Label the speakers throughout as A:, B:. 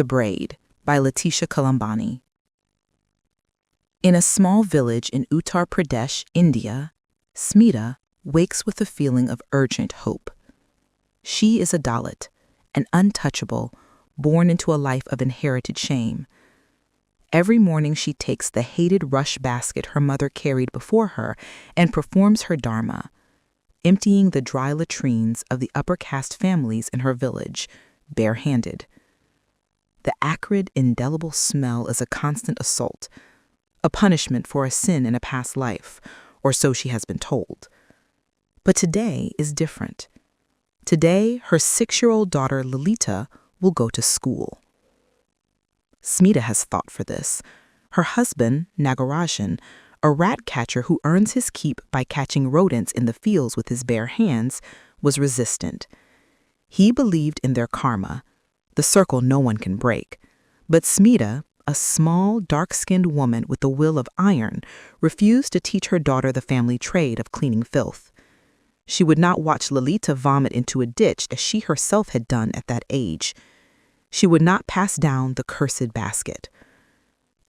A: Braid by Laetitia Colombani. In a small village in Uttar Pradesh, India, Smita wakes with a feeling of urgent hope. She is a Dalit, an untouchable, born into a life of inherited shame. Every morning she takes the hated rush basket her mother carried before her and performs her dharma, emptying the dry latrines of the upper caste families in her village, barehanded. The acrid, indelible smell is a constant assault, a punishment for a sin in a past life, or so she has been told. But today is different. Today, her 6-year-old daughter Lalita will go to school. Smita has thought for this. Her husband, Nagarajan, a rat catcher who earns his keep by catching rodents in the fields with his bare hands, was resistant. He believed in their karma, the circle no one can break. But Smita, a small, dark-skinned woman with a will of iron, refused to teach her daughter the family trade of cleaning filth. She would not watch Lalita vomit into a ditch as she herself had done at that age. She would not pass down the cursed basket.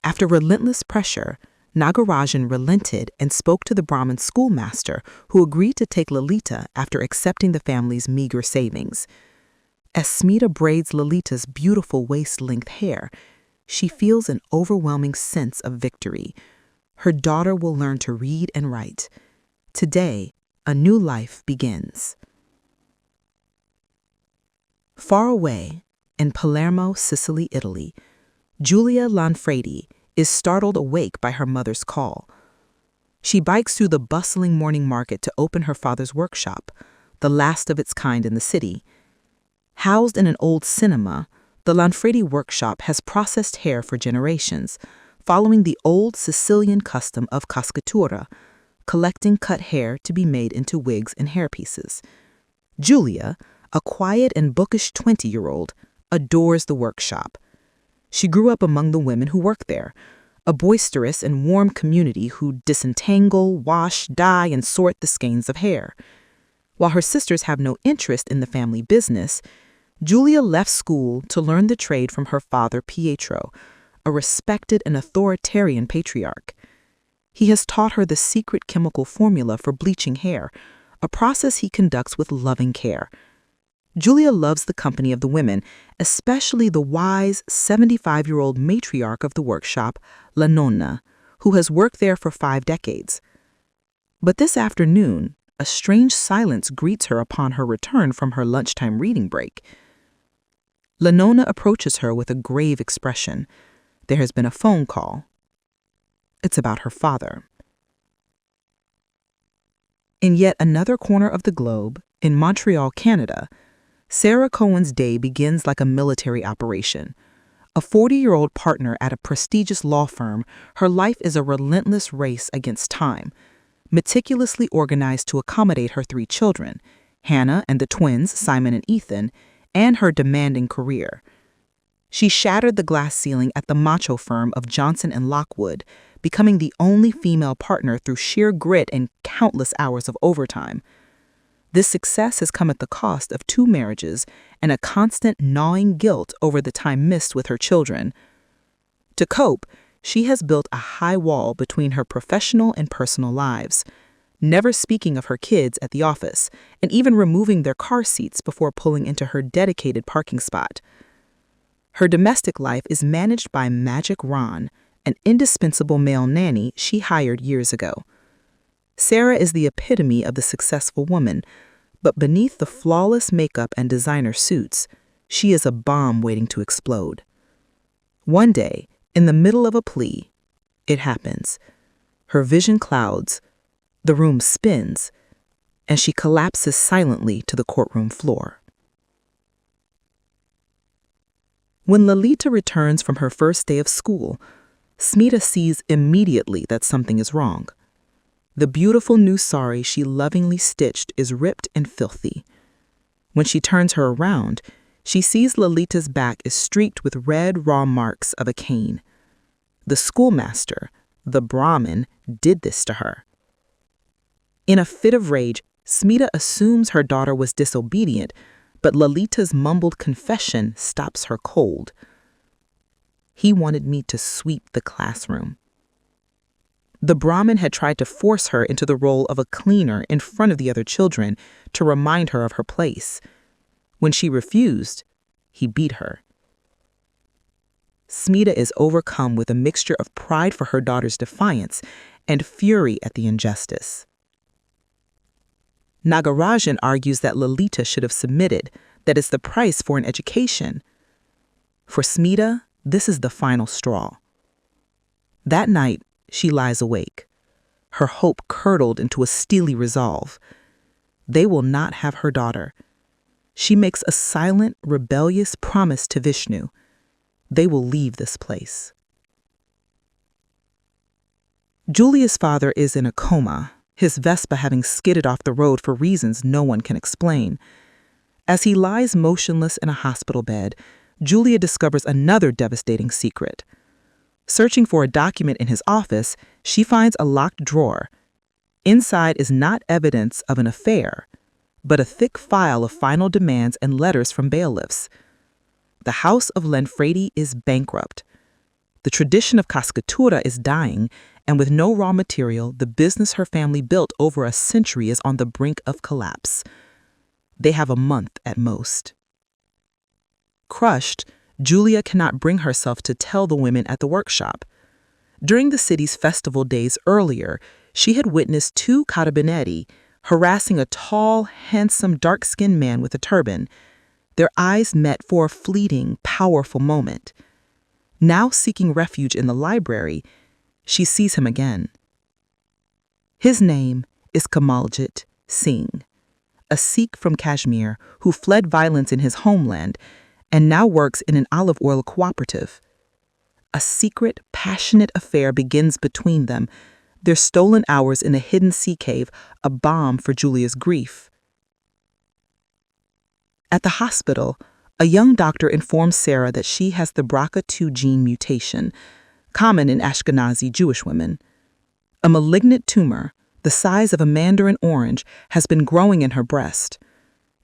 A: After relentless pressure, Nagarajan relented and spoke to the Brahmin schoolmaster, who agreed to take Lalita after accepting the family's meager savings. As Smita braids Lalita's beautiful waist-length hair, she feels an overwhelming sense of victory. Her daughter will learn to read and write. Today, a new life begins. Far away, in Palermo, Sicily, Italy, Giulia is startled awake by her mother's call. She bikes through the bustling morning market to open her father's workshop, the last of its kind in the city. Housed in an old cinema, the Lanfredi workshop has processed hair for generations, following the old Sicilian custom of cascatura, collecting cut hair to be made into wigs and hairpieces. Giulia, a quiet and bookish 20-year-old, adores the workshop. She grew up among the women who work there, a boisterous and warm community who disentangle, wash, dye, and sort the skeins of hair. While her sisters have no interest in the family business, Giulia left school to learn the trade from her father Pietro, a respected and authoritarian patriarch. He has taught her the secret chemical formula for bleaching hair, a process he conducts with loving care. Giulia loves the company of the women, especially the wise 75-year-old matriarch of the workshop, La Nonna, who has worked there for 5 decades. But this afternoon, a strange silence greets her upon her return from her lunchtime reading break. La Nonna approaches her with a grave expression. There has been a phone call. It's about her father. In yet another corner of the globe, in Montreal, Canada, Sarah Cohen's day begins like a military operation. A 40-year-old partner at a prestigious law firm, her life is a relentless race against time, meticulously organized to accommodate her 3 children, Hannah and the twins, Simon and Ethan, and her demanding career. She shattered the glass ceiling at the macho firm of Johnson and Lockwood, becoming the only female partner through sheer grit and countless hours of overtime. This success has come at the cost of 2 marriages and a constant gnawing guilt over the time missed with her children. To cope, she has built a high wall between her professional and personal lives, never speaking of her kids at the office, and even removing their car seats before pulling into her dedicated parking spot. Her domestic life is managed by Magic Ron, an indispensable male nanny she hired years ago. Sarah is the epitome of the successful woman, but beneath the flawless makeup and designer suits, she is a bomb waiting to explode. One day, in the middle of a plea, it happens. Her vision clouds, the room spins, and she collapses silently to the courtroom floor. When Lalita returns from her first day of school, Smita sees immediately that something is wrong. The beautiful new sari she lovingly stitched is ripped and filthy. When she turns her around, she sees Lalita's back is streaked with red raw marks of a cane. The schoolmaster, the Brahmin, did this to her. In a fit of rage, Smita assumes her daughter was disobedient, but Lalita's mumbled confession stops her cold. He wanted me to sweep the classroom. The Brahmin had tried to force her into the role of a cleaner in front of the other children to remind her of her place. When she refused, he beat her. Smita is overcome with a mixture of pride for her daughter's defiance and fury at the injustice. Nagarajan argues that Lalita should have submitted, that it's the price for an education. For Smita, this is the final straw. That night, she lies awake, her hope curdled into a steely resolve. They will not have her daughter. She makes a silent, rebellious promise to Vishnu. They will leave this place. Giulia's father is in a coma, his Vespa having skidded off the road for reasons no one can explain. As he lies motionless in a hospital bed, Giulia discovers another devastating secret. Searching for a document in his office, she finds a locked drawer. Inside is not evidence of an affair, but a thick file of final demands and letters from bailiffs. The house of Lenfredi is bankrupt. The tradition of cascatura is dying, and with no raw material, the business her family built over a century is on the brink of collapse. They have a month at most. Crushed, Giulia cannot bring herself to tell the women at the workshop. During the city's festival days earlier, she had witnessed two carabinieri harassing a tall, handsome, dark-skinned man with a turban. Their eyes met for a fleeting, powerful moment. Now seeking refuge in the library, she sees him again. His name is Kamaljit Singh, a Sikh from Kashmir who fled violence in his homeland and now works in an olive oil cooperative. A secret, passionate affair begins between them, their stolen hours in a hidden sea cave, a balm for Giulia's grief. At the hospital, a young doctor informs Sarah that she has the BRCA2 gene mutation, common in Ashkenazi Jewish women. A malignant tumor, the size of a mandarin orange, has been growing in her breast.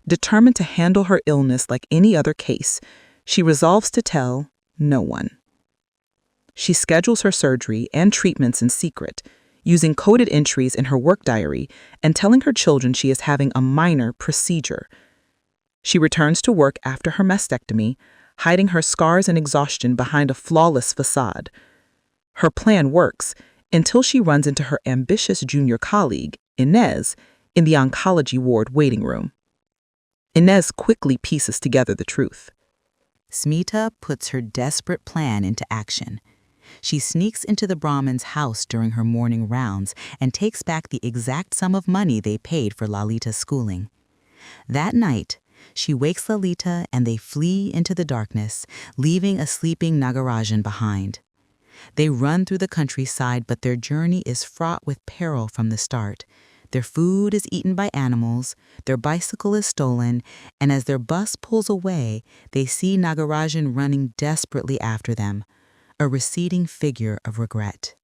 A: Determined to handle her illness like any other case, she resolves to tell no one. She schedules her surgery and treatments in secret, using coded entries in her work diary and telling her children she is having a minor procedure. She returns to work after her mastectomy, hiding her scars and exhaustion behind a flawless facade. Her plan works until she runs into her ambitious junior colleague, Inez, in the oncology ward waiting room. Inez quickly pieces together the truth.
B: Smita puts her desperate plan into action. She sneaks into the Brahmin's house during her morning rounds and takes back the exact sum of money they paid for Lalita's schooling. That night, she wakes Lalita and they flee into the darkness, leaving a sleeping Nagarajan behind. They run through the countryside, but their journey is fraught with peril from the start. Their food is eaten by animals, their bicycle is stolen, and as their bus pulls away, they see Nagarajan running desperately after them, a receding figure of regret.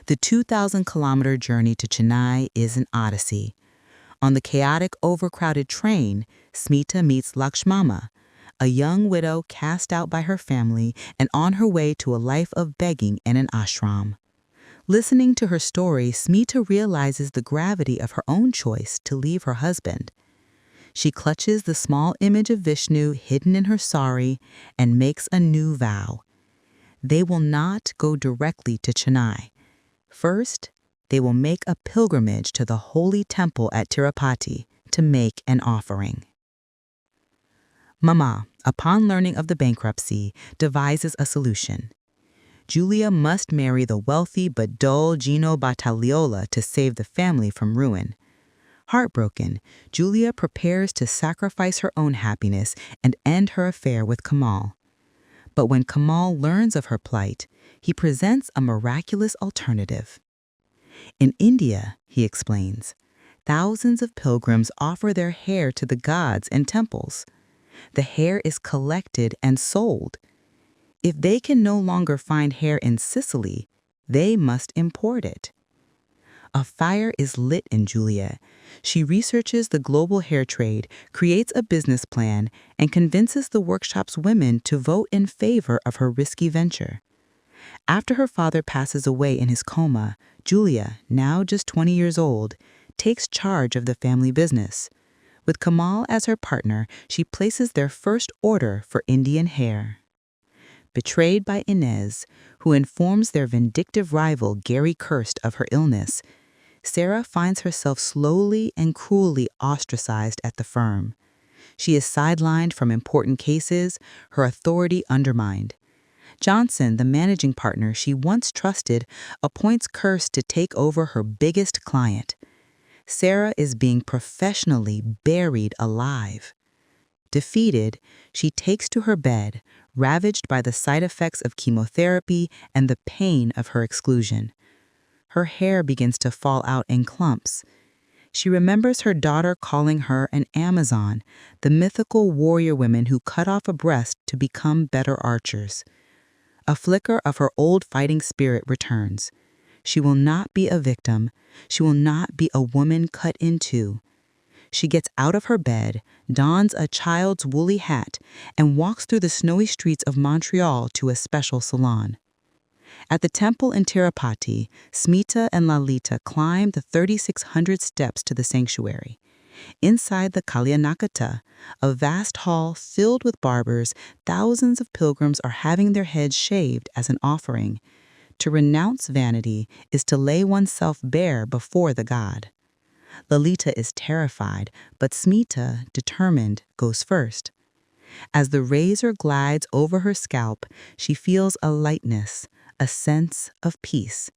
B: The 2,000-kilometer journey to Chennai is an odyssey. On the chaotic, overcrowded train, Smita meets Lakshmama, a young widow cast out by her family and on her way to a life of begging in an ashram. Listening to her story, Smita realizes the gravity of her own choice to leave her husband. She clutches the small image of Vishnu hidden in her sari and makes a new vow. They will not go directly to Chennai. First, they will make a pilgrimage to the holy temple at Tirupati to make an offering. Mama, upon learning of the bankruptcy, devises a solution. Giulia must marry the wealthy but dull Gino Battagliola to save the family from ruin. Heartbroken, Giulia prepares to sacrifice her own happiness and end her affair with Kamal. But when Kamal learns of her plight, he presents a miraculous alternative. In India, he explains, thousands of pilgrims offer their hair to the gods in temples. The hair is collected and sold. If they can no longer find hair in Sicily, they must import it. A fire is lit in Giulia. She researches the global hair trade, creates a business plan, and convinces the workshop's women to vote in favor of her risky venture. After her father passes away in his coma, Giulia, now just 20 years old, takes charge of the family business. With Kamal as her partner, she places their first order for Indian hair. Betrayed by Inez, who informs their vindictive rival Gary Kirst of her illness, Sarah finds herself slowly and cruelly ostracized at the firm. She is sidelined from important cases, her authority undermined. Johnson, the managing partner she once trusted, appoints Kirst to take over her biggest client. Sarah is being professionally buried alive. Defeated, she takes to her bed, ravaged by the side effects of chemotherapy and the pain of her exclusion. Her hair begins to fall out in clumps. She remembers her daughter calling her an Amazon, the mythical warrior women who cut off a breast to become better archers. A flicker of her old fighting spirit returns. She will not be a victim. She will not be a woman cut in two. She gets out of her bed, dons a child's woolly hat, and walks through the snowy streets of Montreal to a special salon. At the temple in Tirupati, Smita and Lalita climb the 3,600 steps to the sanctuary. Inside the Kalyanakata, a vast hall filled with barbers, thousands of pilgrims are having their heads shaved as an offering. To renounce vanity is to lay oneself bare before the god. Lalita is terrified, but Smita, determined, goes first. As the razor glides over her scalp, she feels a lightness, a sense of peace.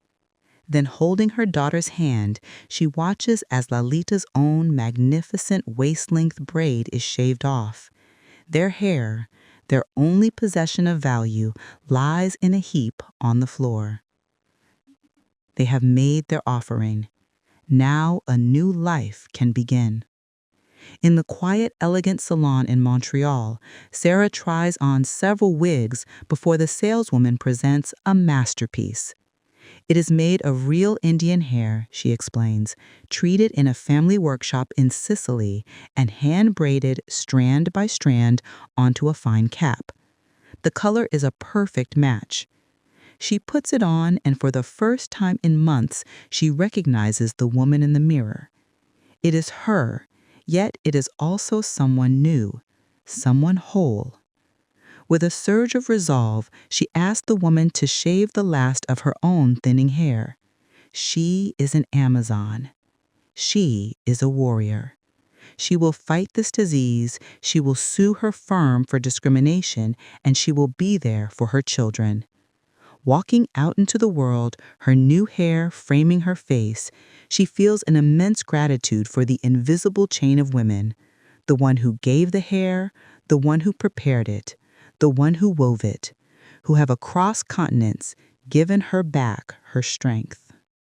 B: Then, holding her daughter's hand, she watches as Lalita's own magnificent waist-length braid is shaved off. Their hair, their only possession of value, lies in a heap on the floor. They have made their offering. Now a new life can begin. In the quiet, elegant salon in Montreal, Sarah tries on several wigs before the saleswoman presents a masterpiece. It is made of real Indian hair, she explains, treated in a family workshop in Sicily and hand-braided strand by strand onto a fine cap. The color is a perfect match. She puts it on, and for the first time in months, she recognizes the woman in the mirror. It is her, yet it is also someone new, someone whole. With a surge of resolve, she asked the woman to shave the last of her own thinning hair. She is an Amazon. She is a warrior. She will fight this disease, she will sue her firm for discrimination, and she will be there for her children. Walking out into the world, her new hair framing her face, she feels an immense gratitude for the invisible chain of women, the one who gave the hair, the one who prepared it, the one who wove it, who have across continents given her back her strength.